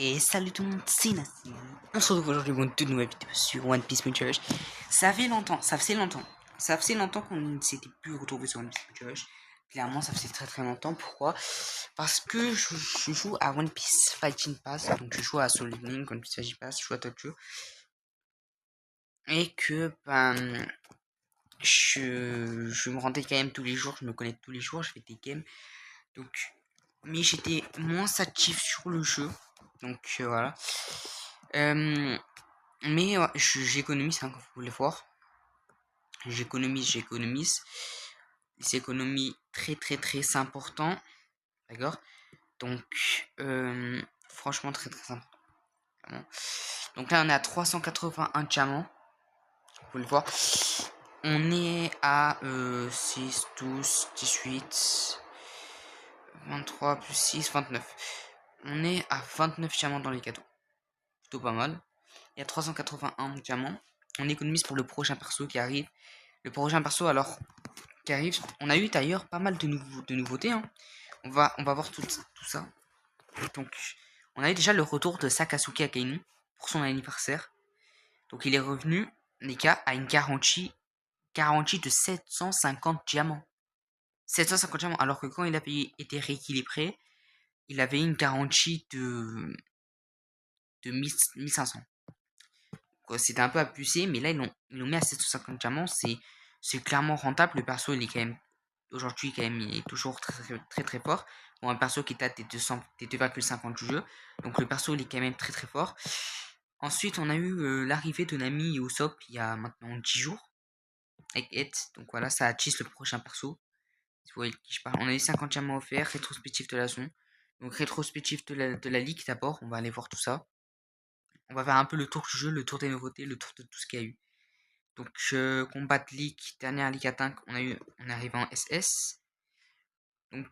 Et salut tout le monde, c'est Nassim. On se retrouve aujourd'hui pour une toute nouvelle vidéo sur One Piece Multi Rush. Ça faisait longtemps qu'on ne s'était plus retrouvé sur One Piece Multi Rush. Clairement, ça faisait très longtemps. Pourquoi? Parce que je joue à One Piece Fighting Pass. Donc je joue à Soul Evening, One Piece Fighting Pass, je joue à Tokyo. Et que, je me rendais quand même tous les jours, je me connais tous les jours, je fais des games. Donc, mais j'étais moins actif sur le jeu. Donc voilà. Mais j'économise, hein, comme vous pouvez le voir. J'économise. Les économies très important. D'accord. Donc, franchement, très important. Vraiment. Donc là, on est à 381 diamants. Vous pouvez le voir. On est à 6, 12, 18, 23 plus 6, 29. On est à 29 diamants dans les cadeaux. Plutôt pas mal. Il y a 381 diamants. On économise pour le prochain perso qui arrive. Le prochain perso alors qui arrive. On a eu d'ailleurs pas mal de nouveautés. Hein. On va voir tout ça. Donc on a eu déjà le retour de Sakazuki Akainu pour son anniversaire. Donc il est revenu, les gars, à une garantie de 750 diamants. 750 diamants, alors que quand il avait été rééquilibré, il avait une garantie de 1500. C'était un peu abusé, mais là ils l'ont mis à 750 diamants. C'est clairement rentable. Le perso il est quand même aujourd'hui quand même il est toujours très fort. Bon, un perso qui date des 2,50 du jeu. Donc le perso il est quand même très fort. Ensuite on a eu l'arrivée de Nami et Usopp il y a maintenant 10 jours. Avec Ed. Donc voilà, ça attise le prochain perso. Si vous voyez de qui je parle. On a eu 50 diamants offerts, rétrospectif de la zone. Donc rétrospectif de la ligue d'abord, on va aller voir tout ça. On va faire un peu le tour du jeu, le tour des nouveautés, le tour de tout ce qu'il y a eu. Donc combat de ligue, dernière ligue à 5, on est arrivé en SS. Donc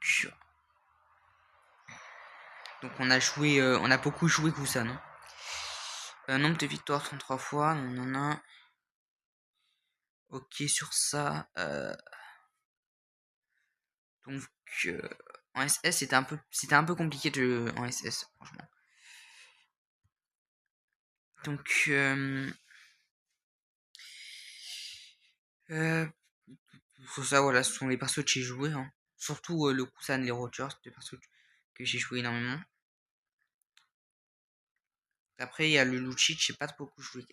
on a beaucoup joué Kusan. Hein. Nombre de victoires 33 fois, on en a. Ok sur ça. Donc en SS c'était un peu compliqué en SS franchement. Donc pour ça voilà, ce sont les persos que j'ai joué. Hein. Surtout le Kusan, les Rogers, des persos que j'ai joué énormément. Après il y a le Lucci, j'ai pas beaucoup joué.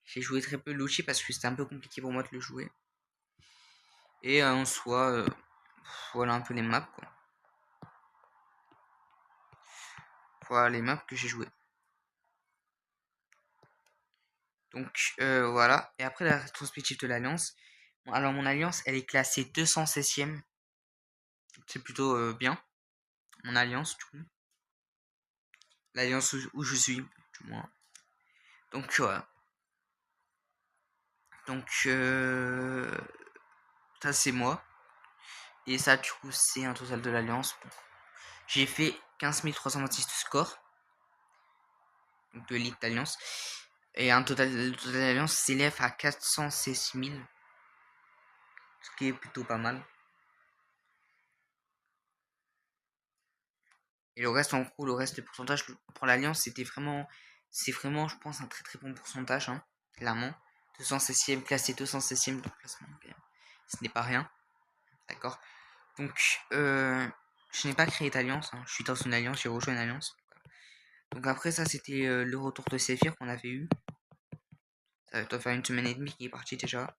J'ai joué très peu Lucci parce que c'était un peu compliqué pour moi de le jouer. Et en soi, voilà un peu les maps quoi. Voilà les maps que j'ai joué. Donc voilà. Et après la rétrospective de l'alliance. Bon, alors mon alliance elle est classée 216ème. C'est plutôt bien. Mon alliance du coup. L'alliance où je suis du moins. Donc voilà. Donc ça c'est moi. Et ça du coup c'est un total de l'alliance. Bon. J'ai fait 15 326 de score. Donc de l'élite d'alliance. Et le total d'alliance s'élève à 416 000. Ce qui est plutôt pas mal. Et le reste, en gros, le reste des pourcentages pour l'alliance, c'est vraiment, je pense, un très bon pourcentage, hein, clairement. 216ème, classé 216ème de classement, ce n'est pas rien, d'accord. Donc, je n'ai pas créé d'alliance, hein. Je suis dans une alliance, j'ai rejoint une alliance. Donc après ça, c'était le retour de Séphir qu'on avait eu. Ça doit faire une semaine et demie qu'il est parti déjà.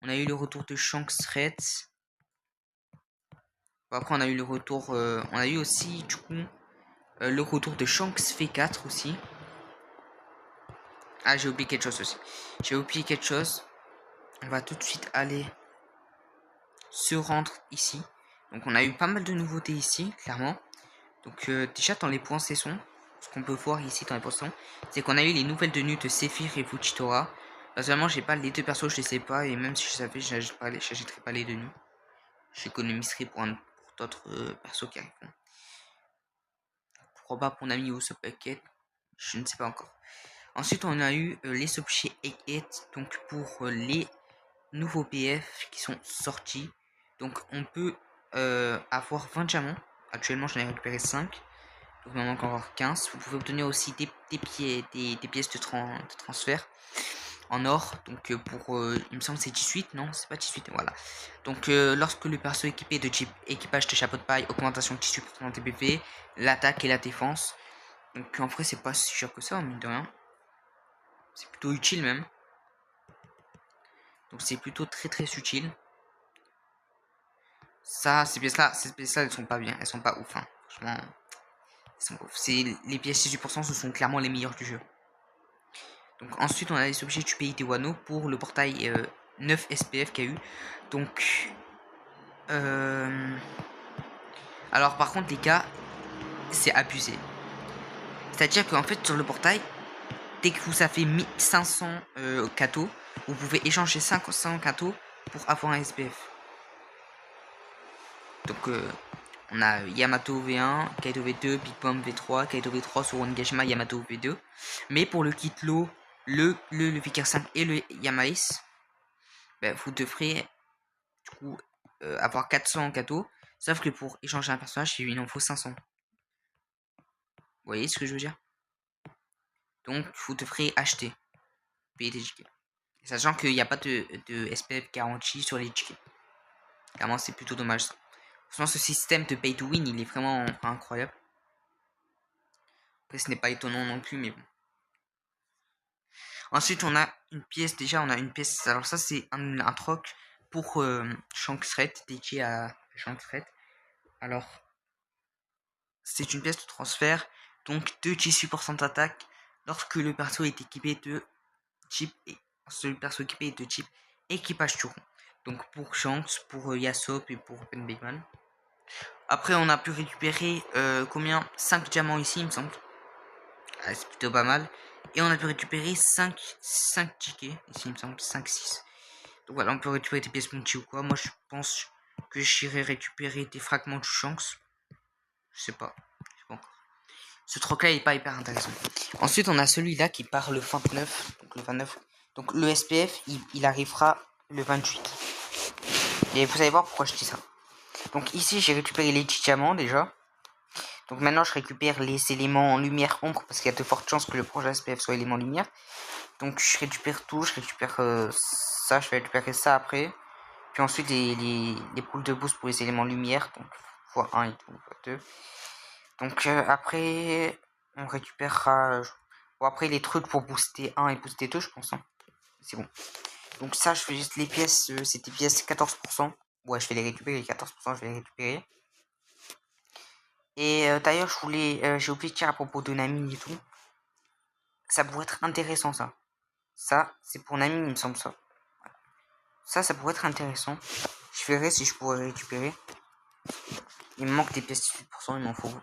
On a eu le retour de Shanks Red. Bon, après, on a eu le retour, on a eu aussi, du coup, le retour de Shanks V4 aussi. Ah, j'ai oublié quelque chose aussi. On va tout de suite aller se rendre ici. Donc on a eu pas mal de nouveautés ici, clairement. Donc déjà dans les points saison, ce qu'on peut voir ici dans les points saison, c'est qu'on a eu les nouvelles tenues de Séphir et Fujitora. Personnellement, j'ai pas les deux persos, je les sais pas. Et même si je savais, j'achèterais pas les tenues. J'économiserai pour d'autres persos qui arriveront. Pourquoi pas pour Nami ou ce paquet, je ne sais pas encore. Ensuite, on a eu les objets Egghead, donc pour les nouveaux PF qui sont sortis. Donc, on peut avoir 20 diamants. Actuellement, j'en ai récupéré 5. Donc il m'en manque encore 15. Vous pouvez obtenir aussi des pièces de transfert en or. Donc pour il me semble c'est 18, non c'est pas 18, voilà. Donc lorsque le perso équipé de équipage de chapeau de paille, augmentation de tissu pour TPP, l'attaque et la défense. Donc en vrai c'est pas si cher que ça, mine de rien. C'est plutôt utile même. Donc c'est plutôt très utile. Ça, ces pièces-là, elles sont pas bien, elles sont pas ouf, hein. Franchement, les pièces 18%, ce sont clairement les meilleures du jeu. Donc ensuite, on a les objets du pays des Wano pour le portail 9 SPF qu'il y a eu. Donc, alors par contre, les gars, c'est abusé. C'est-à-dire qu'en fait, sur le portail, dès que vous avez 1500 cadeaux, vous pouvez échanger 500 cadeaux pour avoir un SPF. Donc, on a Yamato V1, Kaido V2, Big Bomb V3, Kaido V3 sur Onigashima, Yamato V2. Mais pour le kit low, le Vicar 5 et le Yamais, ben, vous devrez du coup avoir 400 cadeaux. Sauf que pour échanger un personnage, il en faut 500. Vous voyez ce que je veux dire? Donc, vous devrez acheter, payer des tickets. Sachant qu'il n'y a pas de SPF garantie sur les tickets. Clairement, c'est plutôt dommage ça. Franchement, ce système de pay to win, il est vraiment incroyable. Après, ce n'est pas étonnant non plus, mais bon. Ensuite, on a une pièce. Déjà, on a une pièce. Alors, ça, c'est un troc pour Shanks Red, dédié à Shanks Red. Alors, c'est une pièce de transfert. Donc, 2 tissus pour son attaque. Lorsque le perso est équipé de type. Ce perso équipé de type équipage Turon. Donc, pour Shanks, pour Yasop et pour Ben Bigman. Après, on a pu récupérer combien 5 diamants ici, il me semble. Ah, c'est plutôt pas mal. Et on a pu récupérer 5 tickets. Ici, il me semble 5-6. Donc voilà, on peut récupérer des pièces multi ou quoi. Moi, je pense que j'irai récupérer des fragments de chance. Je sais pas. Encore. Ce troc-là est pas hyper intéressant. Ensuite, on a celui-là qui part le 29. Donc le 29. Donc le SPF, il arrivera le 28. Et vous allez voir pourquoi je dis ça. Donc ici, j'ai récupéré les diamants déjà. Donc maintenant, je récupère les éléments en lumière ombre parce qu'il y a de fortes chances que le prochain SPF soit élément lumière. Donc je récupère tout, je récupère ça, je vais récupérer ça après. Puis ensuite les poules de boost pour les éléments lumière, donc x1 et tout, x2. Donc après, on récupérera... Bon, après les trucs pour booster 1 et booster 2, je pense. Hein. C'est bon. Donc ça, je fais juste les pièces, c'était pièces 14%. Ouais, je vais les récupérer, les 14%, je vais les récupérer. Et d'ailleurs, j'ai oublié de dire à propos de Nami et tout. Ça pourrait être intéressant, ça. Ça, c'est pour Nami, il me semble ça. Ça pourrait être intéressant. Je verrai si je pourrais récupérer. Il me manque des pièces de 8%, il m'en faut.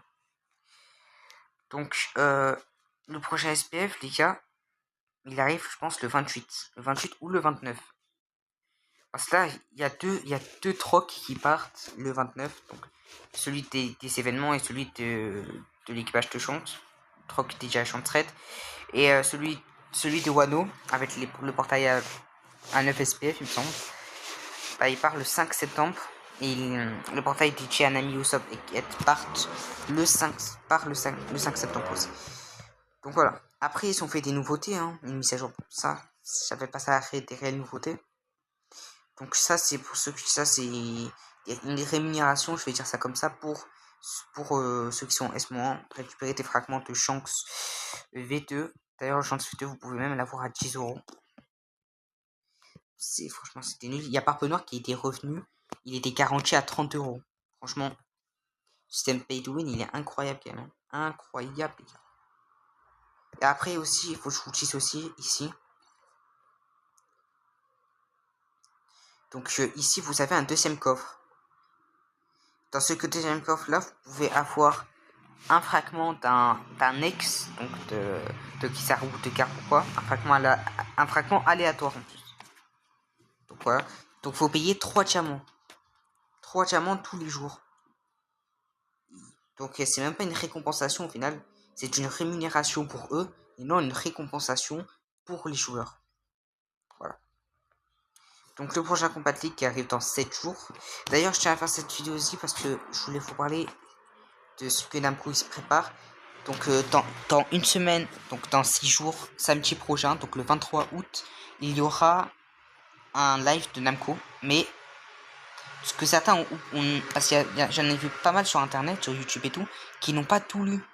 Donc, le prochain SPF, les gars, il arrive, je pense, le 28. Le 28 ou le 29. Parce que là, il y a deux trocs qui partent le 29. Donc, celui des événements et celui de l'équipage de Shanks. Troc déjà Shanks. Et celui de Wano, avec le portail à 9 SPF, il me semble. Bah, il part le 5 septembre. Et le portail DJ Anami Usopp et part le 5 septembre aussi. Donc voilà. Après, ils ont fait des nouveautés, hein, une mise à jour pour ça. J'avais pas ça à créer des réelles nouveautés. Donc ça, c'est pour ceux qui... Ça, c'est une rémunération, je vais dire ça comme ça, pour ceux qui sont S-1, récupérer des fragments de Shanks V2. D'ailleurs, le Shanks V2, vous pouvez même l'avoir à 10€. Franchement, c'était nul. Il y a Barbe Noire qui était revenu. Il était garanti à 30€. Franchement, le système pay to win, il est incroyable quand même. Incroyable, les gars. Et après aussi, il faut que je vous dise aussi, ici. Donc ici, vous avez un deuxième coffre. Dans ce deuxième coffre là, vous pouvez avoir un fragment d'un ex, donc de Kizaru ou de Garp ou quoi. Un fragment aléatoire en plus. Donc voilà. Donc faut payer 3 diamants. 3 diamants tous les jours. Donc c'est même pas une récompensation au final. C'est une rémunération pour eux et non une récompensation pour les joueurs. Voilà. Donc le prochain Combat League qui arrive dans 7 jours. D'ailleurs je tiens à faire cette vidéo aussi parce que je voulais vous parler de ce que Namco se prépare. Donc dans une semaine, donc dans 6 jours, samedi prochain, donc le 23 août, il y aura un live de Namco. Mais ce que certains parce que j'en ai vu pas mal sur internet, sur YouTube et tout, qui n'ont pas tout lu.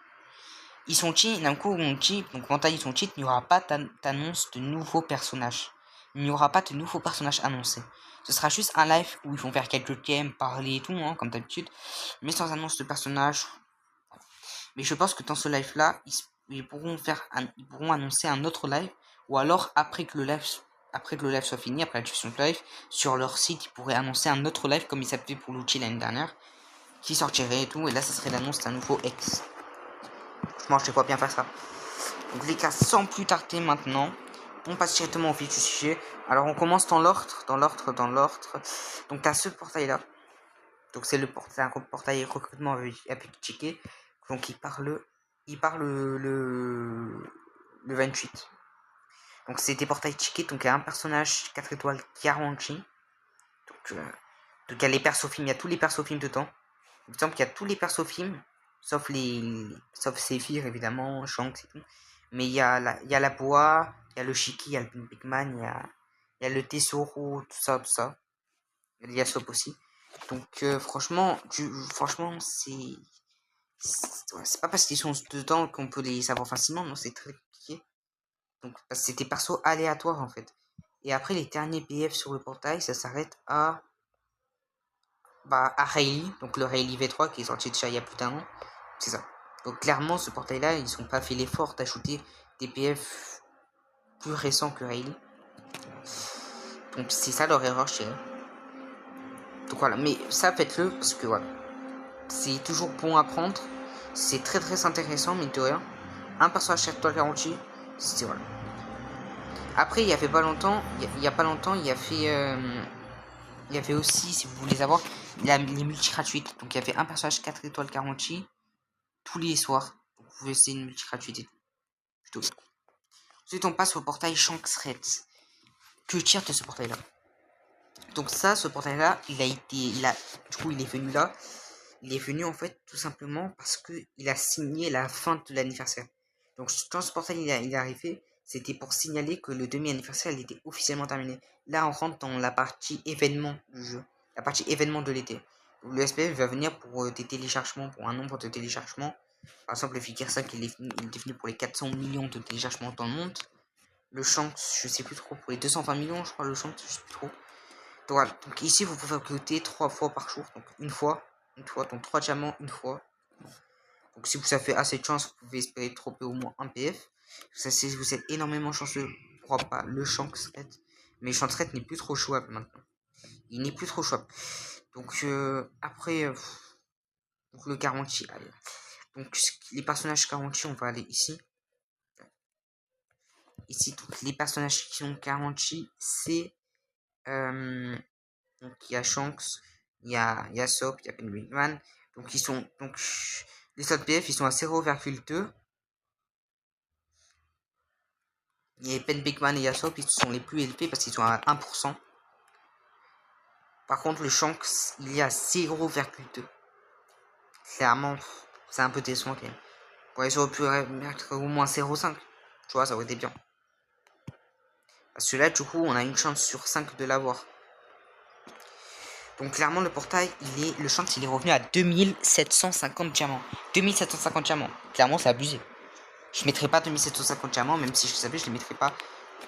Ils sont cheat, Namco ont cheat, donc Bandai ils sont cheat, il n'y aura pas d'annonce de nouveaux personnages. Il n'y aura pas de nouveaux personnages annoncés. Ce sera juste un live où ils vont faire quelques games, parler et tout, hein, comme d'habitude, mais sans annonce de personnages. Mais je pense que dans ce live là, ils pourront annoncer un autre live, ou alors après que le live soit fini, après la diffusion de live, sur leur site, ils pourraient annoncer un autre live comme ils s'appelaient pour l'outil l'année dernière, qui sortirait et tout, et là ça serait l'annonce d'un nouveau X. Franchement, je te vois bien faire ça. Donc les gars, sans plus tarder maintenant, on passe directement au vif du sujet. Alors on commence dans l'ordre. Donc t'as ce portail là. Donc c'est un portail recrutement avec Chiquet. Donc il part le 28. Donc c'est des portails Chiquet. Donc il y a un personnage 4 étoiles garanti. Donc il y a les persos films, il y a tous les persos films dedans. Il me semble qu'il y a tous les persos films, sauf Séphir évidemment, Shanks et tout. Mais il y a la bois, il y a le Shiki, il y a le Big Man, il y a le Tesoro, tout ça. Il y a Sop aussi. Donc franchement, c'est pas parce qu'ils sont dedans qu'on peut les savoir facilement, non, c'est très compliqué. Donc parce que c'est des persos aléatoires en fait. Et après les derniers PF sur le portail, ça s'arrête à Rayleigh, donc le Rayleigh V3 qui est sorti déjà il y a plus d'un an. C'est ça. Donc clairement, ce portail-là, ils n'ont pas fait l'effort d'ajouter des PF plus récents que Rayleigh. Donc c'est ça leur erreur, je dirais. Donc voilà, mais ça faites-le parce que voilà, c'est toujours bon à prendre. C'est très très intéressant, mine de rien. Un personnage chaque toile garantie, c'est voilà. Après, il y avait pas longtemps, il y a pas longtemps, il y avait aussi, si vous voulez savoir, les multi gratuites. Donc il y avait un personnage 4 étoiles garantie tous les soirs. Donc, vous pouvez essayer une multi gratuité. Plutôt. Ensuite, on passe au portail Shanks Red. Que tire de ce portail là? Donc ça, ce portail là, du coup il est venu là. Il est venu en fait tout simplement parce que il a signé la fin de l'anniversaire. Donc quand ce portail il est arrivé, c'était pour signaler que le demi-anniversaire il était officiellement terminé. Là on rentre dans la partie événement du jeu, la partie événement de l'été. Le SPF va venir pour des téléchargements, pour un nombre de téléchargements. Par exemple le Figure 5 il est défini pour les 400 millions de téléchargements dans le monde. Le Shanks, je sais plus trop, pour les 220 millions je crois le Shanks, je sais plus trop. Donc voilà, donc ici vous pouvez recruter 3 fois par jour, donc une fois, donc 3 diamants une fois. Donc si vous avez assez de chance, vous pouvez espérer troper au moins un PF. Ça, si vous êtes énormément chanceux, pourquoi pas le Shanks Red. Mais Shanks Red n'est plus trop jouable maintenant. Il n'est plus trop jouable. Donc après, donc le garantie. Allez. Donc les personnages garantis, on va aller ici. Ici, donc, les personnages qui sont garantis, c'est donc il y a Shanks, il y a Sop, il y a Penguin. Donc ils sont donc les slots PF ils sont à 0,2. Et Pen Big Man et Yasop ils sont les plus élevés parce qu'ils sont à 1%. Par contre le Shanks il est à 0,2. Clairement c'est un peu décevant quand même. Ouais, ils auraient pu mettre au moins 0,5. Tu vois ça aurait été bien. Parce que là du coup on a une chance sur 5 de l'avoir. Donc clairement le portail le Shanks il est revenu à 2750 diamants. 2750 diamants. Clairement c'est abusé. Je mettrai pas 2750 diamants, même si je savais, je les mettrai pas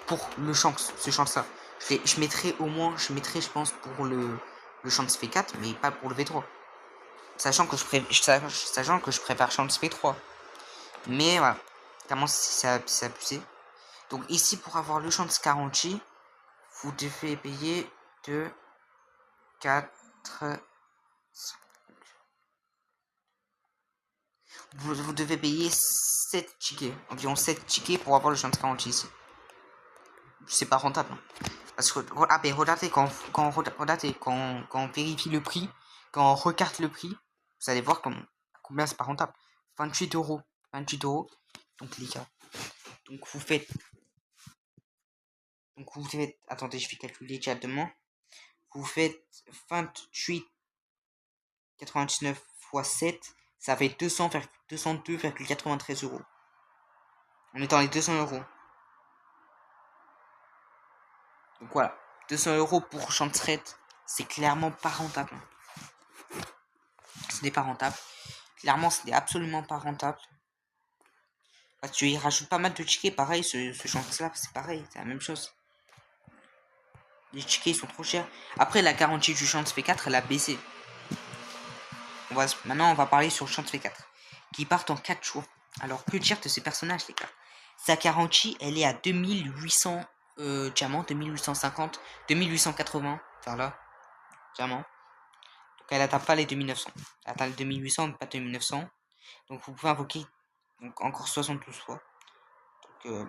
pour le Shanks, ce Shanks là. Je mettrai au moins, je pense pour le Shanks V4, mais pas pour le V3. Sachant que je préfère Shanks V3. Mais voilà, clairement c'est abusé. Donc ici pour avoir le Shanks 40, vous devez payer de 4... Vous devez payer 7 tickets, environ 7 tickets pour avoir le Shanks 40 ici. C'est pas rentable. Hein. Parce que, regardez, quand on vérifie le prix, quand on regarde le prix, vous allez voir combien c'est pas rentable. 28 euros. 28 euros. Donc, les gars. Donc, vous faites, attendez, je vais calculer directement. Vous faites 28,99 x 7. Ça fait 202,93 euros. On est dans les 200 euros. Donc voilà, 200 euros pour Chantret, c'est clairement pas rentable. Ce n'est pas rentable. Clairement, ce n'est absolument pas rentable. Parce qu'il rajoute pas mal de tickets. Pareil, ce Chantret, c'est pareil, c'est la même chose. Les tickets sont trop chers. Après, la garantie du Chant V4, elle a baissé. Maintenant, on va parler sur le Chant V4. Qui partent en 4 jours. Alors, que dire de ces personnages, les gars? Sa garantie, elle est à 2800 diamants, 2850, 2880. Par là. Diamants. Donc, elle atteint pas les 2900. Elle atteint les 2800, mais pas 2900. Donc, vous pouvez invoquer donc, encore 72 fois. Donc,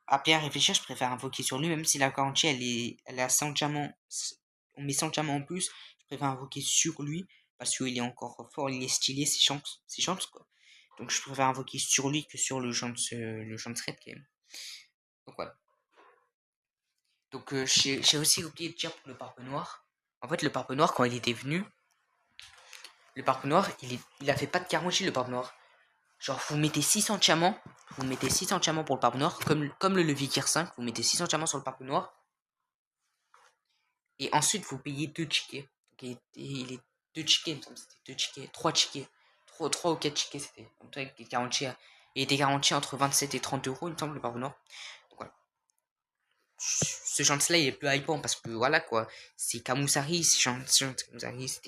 à bien réfléchir, je préfère invoquer sur lui, même si la garantie elle est à 100 diamants. On met 100 diamants en plus. Je préfère invoquer sur lui parce qu'il est encore fort, il est stylé, ses chances quoi. Donc je préfère invoquer sur lui que sur le champ de thread quand même. Donc voilà. Donc j'ai aussi oublié de dire pour le Barbe Noire. En fait, le Barbe Noire, quand il était venu, le Barbe Noire, il a fait pas de garantie, le Barbe Noir. Genre, vous mettez 600 diamants. Vous mettez 600 diamants pour le Barbe Noir. Comme le Leviquer 5, vous mettez 600 diamants sur le Barbe Noir. Et ensuite, vous payez 2 tickets. Donc, il est 2 tickets, il me semble. C'était 2 tickets. 3 tickets. 3 ou 4 tickets, c'était. Il était garanti entre 27 et 30 euros, il me semble, le Barbe Noir. Donc voilà. Ce chance-là, il est plus hypant parce que voilà quoi. C'est Camusari, c'est Camusari.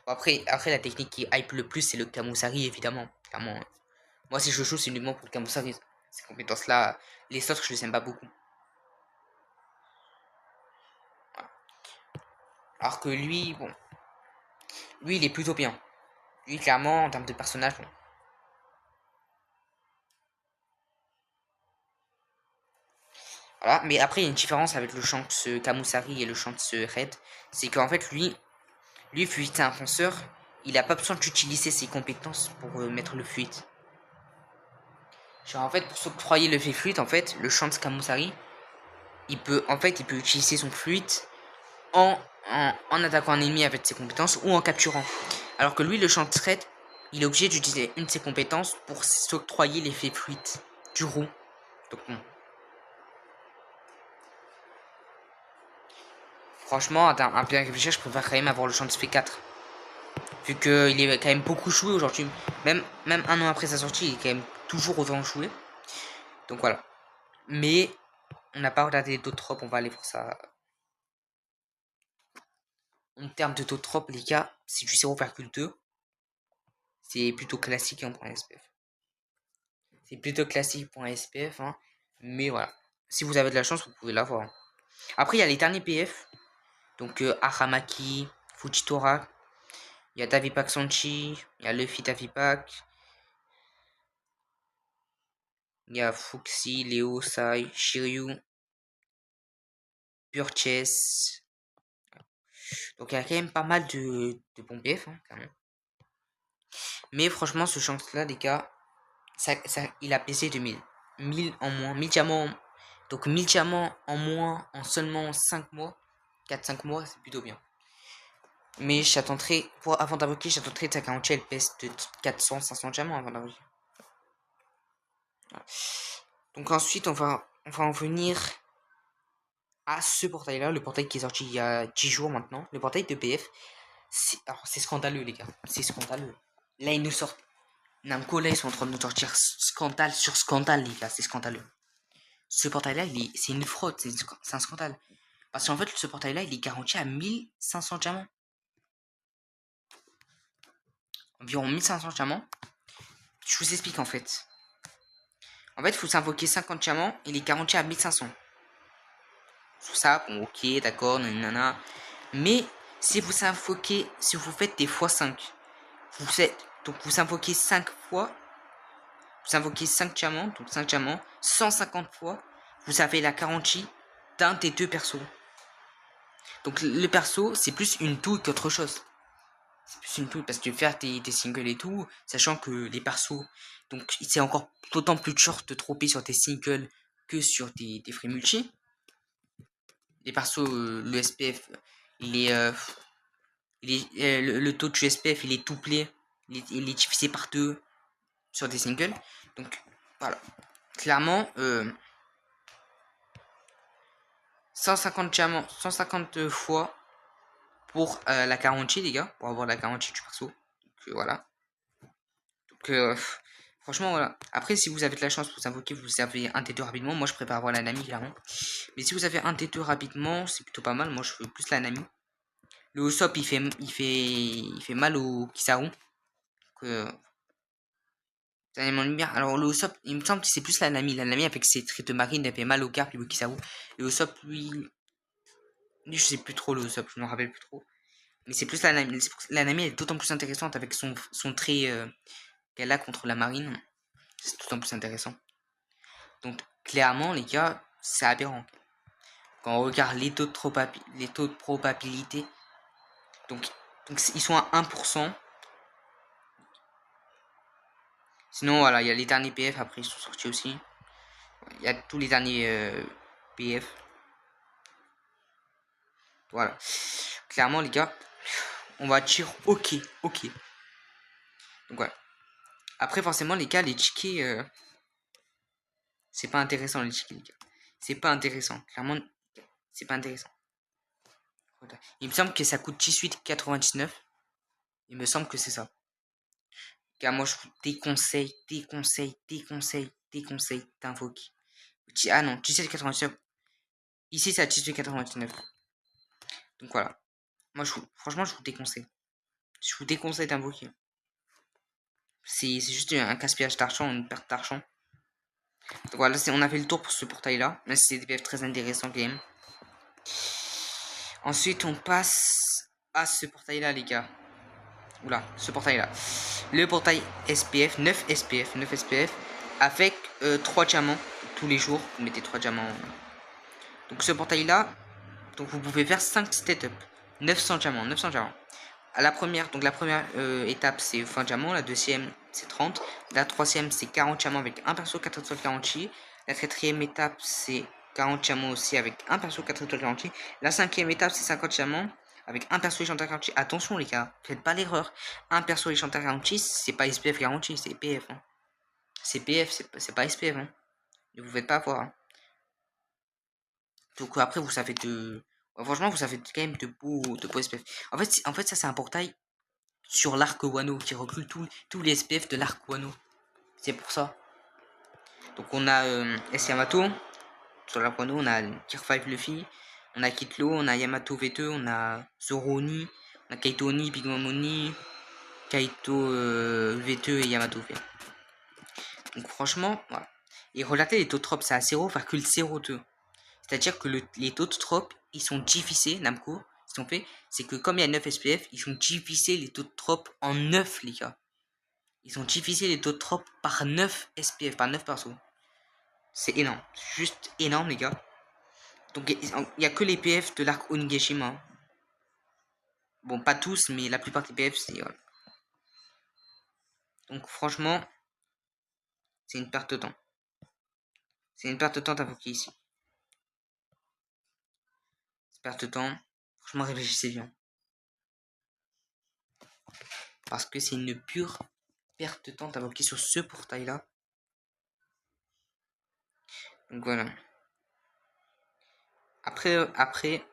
Bon, après, la technique qui hype le plus, c'est le Camusari, évidemment. Clairement. Moi, si je joue, c'est uniquement pour le Camusari. Ces compétences-là, les autres, je les aime pas beaucoup. Voilà. Alors que lui, bon. Lui, il est plutôt bien. Lui, clairement, en termes de personnage, bon. Voilà, mais après, il y a une différence avec le chant de ce Camusari et le chant de ce Red. C'est qu'en fait, lui, vu que c'est un fonceur, il a pas besoin d'utiliser ses compétences pour mettre le fluide. Genre, en fait, pour s'octroyer le fait fluide, en fait, le chant de Camusari, il peut utiliser son fluide en attaquant un ennemi avec ses compétences ou en capturant. Alors que lui, le chant de Red, il est obligé d'utiliser une de ses compétences pour s'octroyer l'effet fluide du roux. Donc bon. Franchement, à bien réfléchir, je préfère quand même avoir le chant de F4. Vu qu'il est quand même beaucoup joué aujourd'hui. Même un an après sa sortie, il est quand même toujours autant joué. Donc voilà. Mais on n'a pas regardé d'autres tropes, on va aller voir ça. En termes de d'autres tropes, les gars, c'est du 0,2. C'est plutôt classique hein, pour un SPF. C'est plutôt classique pour un SPF. Hein. Mais voilà. Si vous avez de la chance, vous pouvez l'avoir. Après, il y a les derniers PF. Donc Aramaki, Fujitora. Il y a Davipak Sanchi. Il y a Luffy Davipak. Il y a Fuxi, Léo, Sai, Shiryu, Purchase. Donc il y a quand même pas mal de bons PF, hein, quand même. Mais franchement, ce chance-là, les gars, il a baissé de 1000. 1000 en moins, 1000 diamants. Donc 1000 diamants en moins en seulement 5 mois. 4-5 mois, c'est plutôt bien. Mais j'attendrai, avant d'invoquer, j'attendrai ta garantie, elle pèse de 400-500 diamants avant d'invoquer. Voilà. Donc ensuite, on va en venir à ce portail-là, le portail qui est sorti il y a 10 jours maintenant, le portail de PF. C'est scandaleux, les gars. C'est scandaleux. Là, ils nous sortent. Namco, là, ils sont en train de nous sortir scandale sur scandale, les gars. C'est scandaleux. Ce portail-là, c'est une fraude. C'est un scandale. Parce qu'en fait, ce portail-là, il est garanti à 1500 diamants. Environ 1500 diamants. Je vous explique, en fait. En fait, il faut s'invoquer 50 diamants. Il est garanti à 1500. Tout ça, bon, ok, d'accord, nanana. Mais si vous invoquez, si vous faites des x5, donc vous invoquez 5 fois, vous invoquez 5 diamants, donc 5 diamants, 150 fois, vous avez la garantie d'un des deux persos. Donc le perso, c'est plus une toux qu'autre chose. C'est plus une toux parce que tu veux faire tes singles et tout, sachant que les persos, donc c'est encore d'autant plus dur de tropper sur tes singles que sur tes free multi. Les persos, le SPF, il est le taux de SPF il est doublé, il est divisé par 2 sur des singles. Donc voilà, clairement 150 diamants, 150 fois pour la garantie les gars, pour avoir la garantie du perso. Donc voilà. Donc franchement voilà. Après si vous avez de la chance vous invoquer, vous avez un T2 rapidement. Moi je prépare avoir la Nami clairement. Mais si vous avez un T2 rapidement, c'est plutôt pas mal. Moi je fais plus la Nami. Le Usopp il fait mal au Kizaru. Donc c'est un élément de lumière. Alors le Usopp, il me semble que c'est plus la Nami. La Nami avec ses traits de marine, elle fait mal au Garp et au Kizaru. Le Usopp lui je sais plus trop le Usopp, je me rappelle plus trop. Mais c'est plus la Nami. La Nami est d'autant plus intéressante avec son trait qu'elle a contre la marine. C'est d'autant plus intéressant. Donc clairement les gars, c'est aberrant. Quand on regarde les taux de probabilité, donc ils sont à 1%. Sinon voilà, il y a les derniers PF, après ils sont sortis aussi. Il y a tous les derniers PF. Voilà. Clairement les gars, on va dire ok. Donc voilà. Après forcément les gars, les tickets, c'est pas intéressant les tickets les gars. C'est pas intéressant. Clairement, c'est pas intéressant. Il me semble que ça coûte 18,99. Il me semble que c'est ça. Car moi je vous déconseille d'invoquer. Ah non, 17,99. Ici c'est à 18,99. Donc voilà. Moi franchement je vous déconseille. Je vous déconseille d'invoquer. C'est juste un gaspillage d'argent, une perte d'argent. Donc voilà, on a fait le tour pour ce portail là. Mais c'est des PF très intéressants quand même. Ensuite on passe à ce portail là les gars. Oula, ce portail là. Le portail SPF, 9 SPF, 9 SPF. Avec 3 diamants tous les jours. Vous mettez 3 diamants. Donc ce portail là. Donc vous pouvez faire 5 setups. 900 diamants, 900 diamants. À la première, donc la première étape c'est 20 diamants, la deuxième c'est 30, la troisième c'est 40 diamants avec un perso 4 étoiles garantie, la quatrième étape c'est 40 diamants aussi avec un perso 4 étoiles garantie, la cinquième étape c'est 50 diamants avec un perso légendaire garanti. Attention les gars, faites pas l'erreur, un perso légendaire garanti c'est pas SPF garanti, c'est PF. Hein. C'est PF, c'est pas SPF. Hein. Ne vous faites pas avoir. Hein. Donc après vous savez de... Franchement vous avez quand même de beaux SPF. En fait ça c'est un portail sur l'arc Wano qui recrute tous les SPF de l'arc Wano. C'est pour ça. Donc on a S Yamato sur l'arc Wano, on a Tier 5 Luffy, on a Kitlo, on a Yamato V2, on a Zoro Oni, on a Kaito Oni, Big Mom Oni, Kaito V2 et Yamato V. Donc franchement, voilà. Et relatez les taux de trop, c'est à 0,02. C'est-à-dire que les taux de trop, ils sont divisés, Namco, ce qu'ils ont fait, c'est que comme il y a 9 SPF, ils ont divisé les taux de trop en 9, les gars. Ils ont divisé les taux de trop par 9 SPF, par 9 persos. C'est énorme. Juste énorme, les gars. Donc, il n'y a que les PF de l'arc Onigashima. Bon, pas tous, mais la plupart des PF, c'est... Voilà. Donc, franchement, c'est une perte de temps. C'est une perte de temps d'invoquer ici. C'est perte de temps. Franchement, réfléchissez bien. Parce que c'est une pure perte de temps d'invoquer sur ce portail-là. Donc, voilà. Après,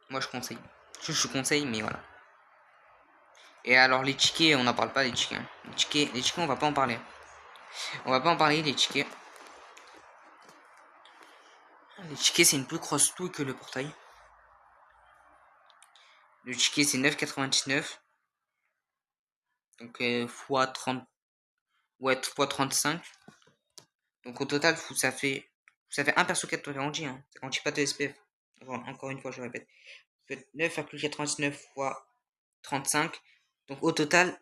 moi, je conseille. Je conseille, mais voilà. Et alors, les tickets, on n'en parle pas, les tickets. Hein. Les tickets, on va pas en parler. On va pas en parler, les tickets. Les tickets, c'est une plus grosse touille que le portail. Le ticket, c'est 9,99. Donc, x 30. Ouais, x 35. Donc, au total, ça fait un perso 4 garanti. Hein. Ça garantit pas de SPF. Encore une fois, je répète. Vous faites 9,99 fois 35. Donc, au total,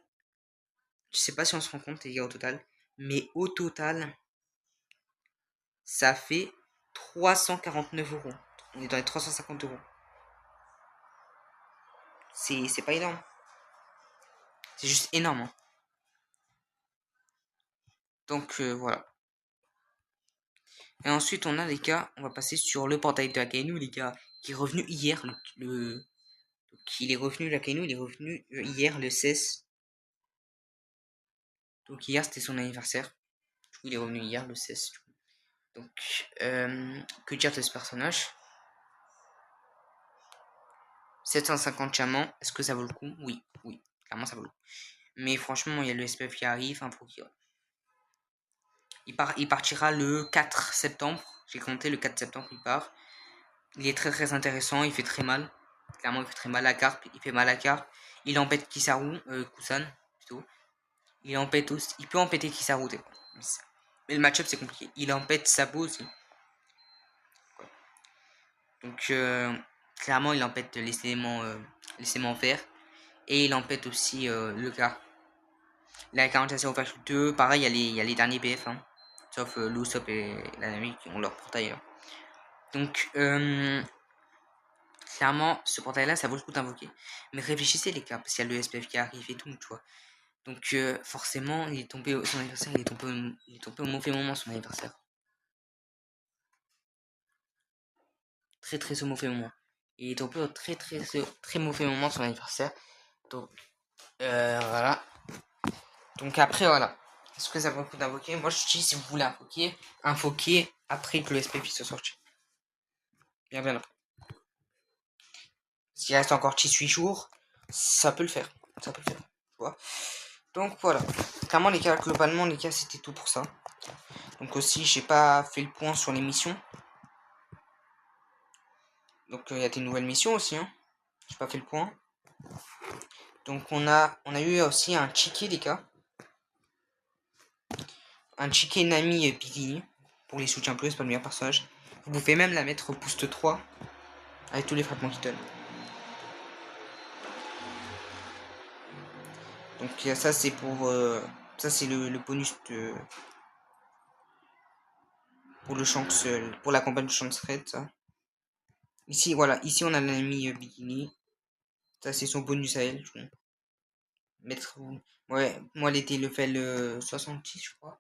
je sais pas si on se rend compte, les gars, au total. Mais au total, ça fait 349 euros. On est dans les 350 euros. C'est pas énorme. C'est juste énorme. Hein. Donc voilà. Et ensuite on a les gars, on va passer sur le portail de Akainu les gars, qui est revenu hier, il est revenu, la Kaino, il est revenu hier le 16. Donc hier c'était son anniversaire. Du coup il est revenu hier le 16. Donc que dire de ce personnage? 750 diamants, est-ce que ça vaut le coup? Oui, clairement ça vaut le coup. Mais franchement, il y a le SPF qui arrive, faut qu'il... Il partira le 4 septembre. J'ai compté le 4 septembre, il part. Il est très très intéressant, il fait très mal. Clairement, il fait très mal à Carpe, il fait mal à Carpe. Il embête Kizaru, Kusan, plutôt. Il embête aussi, il peut embêter Kizaru, mais le match-up c'est compliqué. Il embête Sabo aussi. Donc, clairement, il embête les éléments verts. Et il embête aussi le gars. La 40 au Flash 2, pareil, il y a les derniers BF. Hein. Sauf Lousop et la Nami qui ont leur portail. Là. Donc, clairement, ce portail-là, ça vaut le coup d'invoquer. Mais réfléchissez, les gars, parce qu'il y a le SPF qui arrive et tout, tu vois. Donc, forcément, il est tombé son anniversaire, il est tombé au mauvais moment, son anniversaire. Très, très au mauvais moment. Il est tombé au très, très, très mauvais moment, son anniversaire. Donc, voilà. Donc, après, voilà. Est-ce que ça vaut le coup d'invoquer? Moi, je dis, si vous voulez invoquer après que le SPF soit sorti. Bien après. S'il reste encore 18 jours, ça peut le faire. Ça peut le faire. Tu vois. Donc voilà. Clairement les gars, globalement les gars, c'était tout pour ça. Donc aussi, j'ai pas fait le point sur les missions. Donc il y a des nouvelles missions aussi. Hein. J'ai pas fait le point. Donc on a eu aussi un Chiki les gars. Un Chiki Nami Bikini. Pour les soutiens plus, c'est pas le meilleur personnage. Vous pouvez même la mettre au boost 3. Avec tous les fragments qu'il donne. Donc ça c'est pour ça c'est le bonus de pour le champ pour la campagne de champ Red ça. Ici voilà, ici on a l'ennemi bikini. Ça c'est son bonus à elle. Mettre ouais, moi elle était level 66 je crois.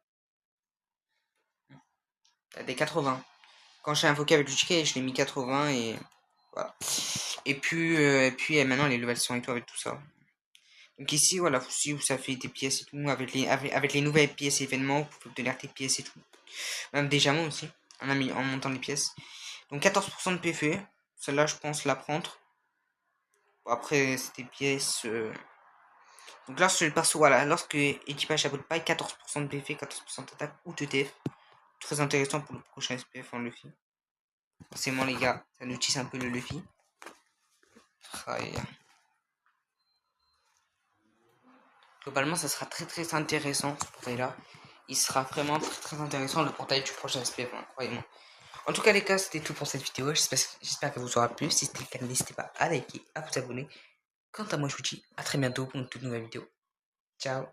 Des 80. Quand j'ai invoqué avec le ticket, je l'ai mis 80 et voilà. Et puis maintenant elle est level 100 et tout avec tout ça. Donc ici, voilà, si ça fait des pièces et tout, avec les nouvelles pièces événements, vous pouvez obtenir des pièces et tout. Même des diamants aussi, en montant les pièces. Donc 14% de PV, celle-là je pense la prendre. Après, c'est des pièces... Donc là, sur le perso, voilà, lorsque équipage à bout de paille, 14% de PV, 14% d'attaque ou de TF. Très intéressant pour le prochain SPF en Luffy. Forcément les gars, ça nous tisse un peu le Luffy. Globalement, ça sera très très intéressant ce portail-là. Il sera vraiment très très intéressant le portail du prochain SPF, hein, croyez-moi. En tout cas, les gars, c'était tout pour cette vidéo. J'espère que vous aura plu. Si c'était le cas, n'hésitez pas à liker, à vous abonner. Quant à moi, je vous dis à très bientôt pour une toute nouvelle vidéo. Ciao.